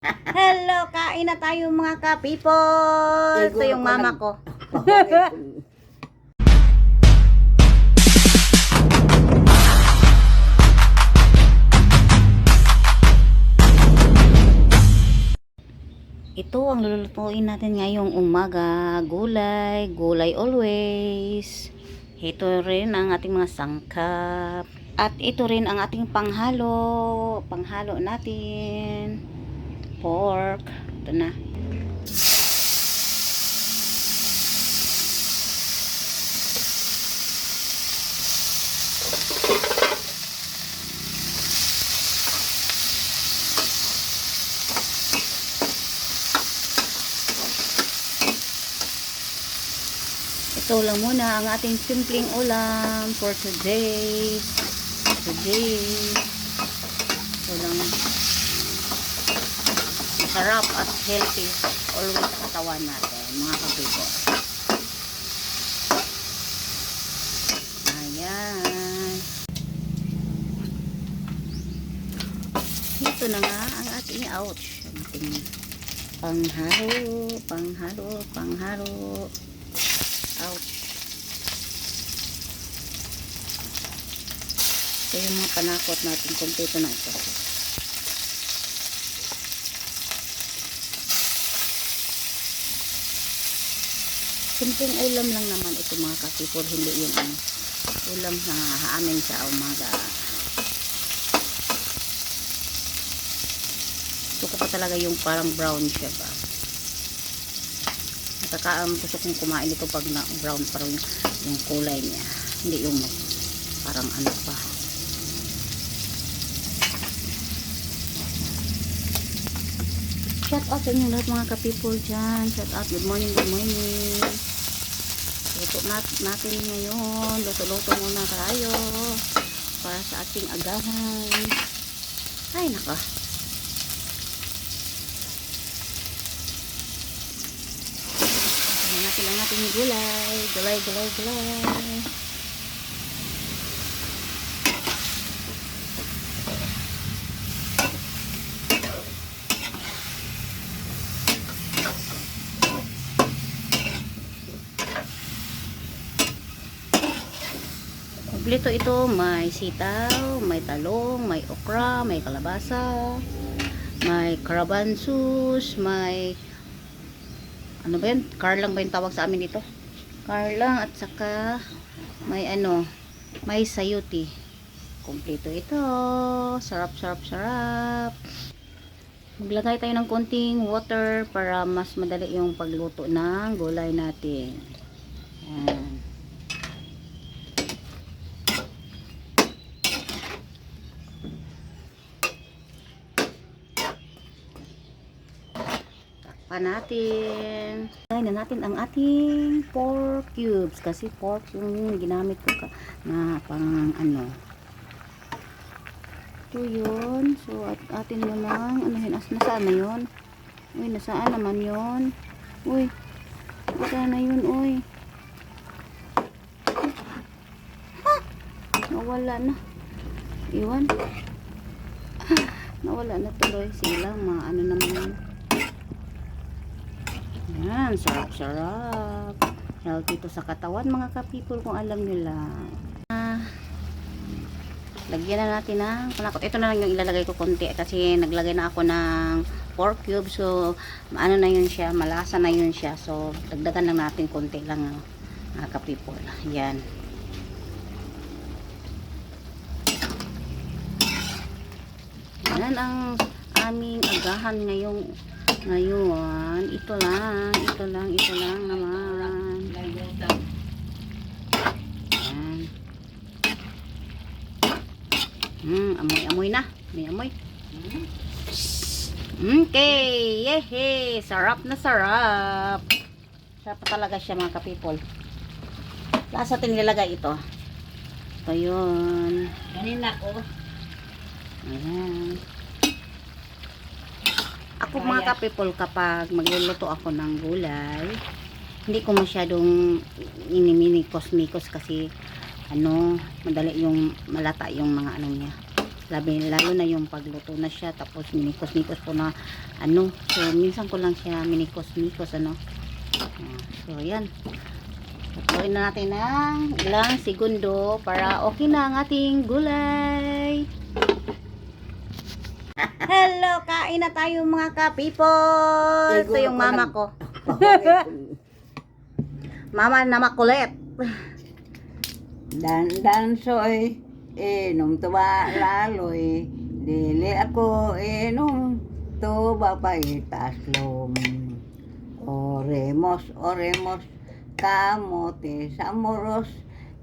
Hello, kain na tayo mga ka-people. Ito yung mama ko. Ito ang lulutuin natin ngayong umaga. Gulay, gulay always. Ito rin ang ating mga sangkap. At ito rin ang ating panghalo. Panghalo natin. Pork. Ito na. Ito lang muna ang ating simpleng ulam for today. Ito lang. Masarap at healthy. Always katawan natin, mga kapigo. Ayan. Ito na nga ang ating ouch. Ang ating panghalo. Ouch. Ito yung mga panakot natin. Kompleto na ito. Simpleng ulam lang naman ito mga kakipor. Hindi yun ang ulam na haamin sa umaga. Ito ko pa talaga yung parang brown siya ba. Gusto kong kumain ito pag na brown parang yung kulay niya. Hindi yung parang ano pa. Shout out sa inyo lahat mga ka-people dyan. Shout out. Good morning. Luto natin ngayon. Luto muna tayo. Para sa ating agahan. Ay naka. Natin ang ating gulay. Kompleto ito, may sitaw, may talong, may okra, may kalabasa, may karabansus, may ano ba yun? Karlang ba yung tawag sa amin dito? Karlang at saka may may sayuti. Kompleto ito. Sarap. Maglagay tayo ng konting water para mas madali yung pagluto ng gulay natin. Ayan. Natin. Lagay na natin ang ating pork cubes kasi pork yung ginamit ko na pang ito yun. So atin mo lang nasaan na yun? Uy, nasaan naman yun? Uy, nasaan na yun? Uy, nawala na. Iwan. Nawala na tuloy sila. Naman yun. Yan, sarap. Healthy ito sa katawan mga ka-people kung alam nila. Lagyan na natin ng panakot. Ito na lang yung ilalagay ko konti kasi naglagay na ako ng pork cube. So, na yun siya, malasa na yun siya. So, dagdagan lang natin konti lang mga ka-people. Yan. Yan ang aming agahan ngayon. Ito lang naman. Ayan. Amoy na. May amoy. Okay. Yehe. Sarap na sarap. Sarap talaga siya mga ka-people. Lasa natin nilagay ito. Ito yun. Ganin ako. Ayan. Ako mga ka-people, kapag magluluto ako ng gulay, hindi ko masyadong inimini kosmikos kasi madali yung malata yung mga niya. lalo na yung pagluto na siya, tapos minikos-nikos po na ano. So minsan ko lang siya minikos-nikos ano. So yan, tutuin na natin ng ilang segundo para okay na ang ating gulay. Hello, kain na tayo mga ka-people. Ito yung mama ko. Mama na makulit. Dan soy nung tuwa laloy dili ako nung tuwa pa itaslom oremos kamote samuros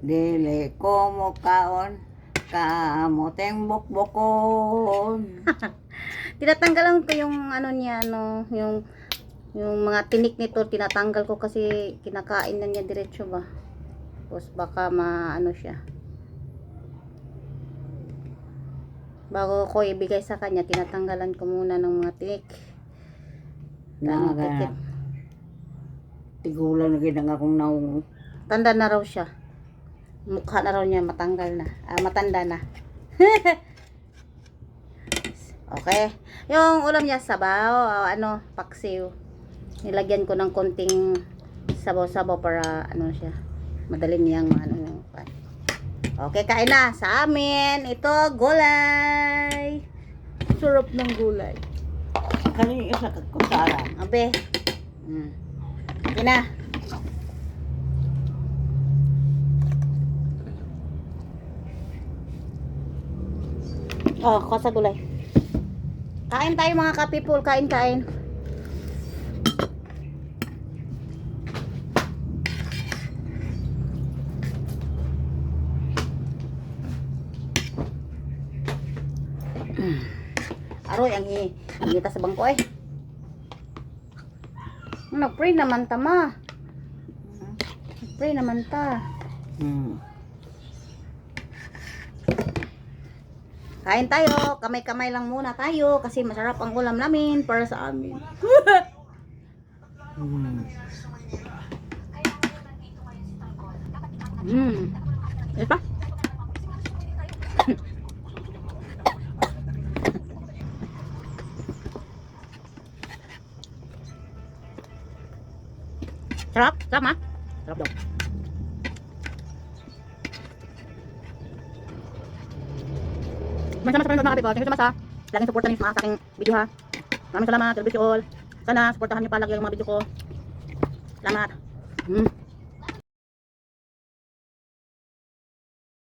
dili ko mo kaon kamoteng bokbokon. Tinatanggalan ko yung ano niya, ano, yung mga tinik nito, tinatanggal ko kasi kinakain na niya diretso ba. Tapos baka maano siya. Bago ko ibigay sa kanya, tinatanggalan ko muna ng mga tinik. Naga tigulan na ginang akong naung. Tanda na raw siya. Mukha na raw niya matanggal na. Matanda na. Okay. Yung ulam niya sabaw, ano, paksiw. Nilagyan ko ng konting sabaw-sabaw para ano siya. Madali niyang ano yung pan. Okay, kain na sa amin. Ito gulay. Sarap ng gulay. Kanina isa kusara. Abe. Okay na. Oh, kosa gulay. Kain tayo mga ka-people, kain. Aroy, ang higita sa bangko eh. Nag-pray naman ta ma. Nag-pray naman ta. Kain tayo, kamay-kamay lang muna tayo kasi masarap ang ulam namin para sa amin. Ito pa? Sarap? Sarap ma? Sarap daw. Maraming salamat mga kapitbahay. Thank you so much ha. Laging supportan niyo sa aking video ha. Maraming salamat. God bless you all. Sana supportahan niyo palagi ang mga video ko. Salamat.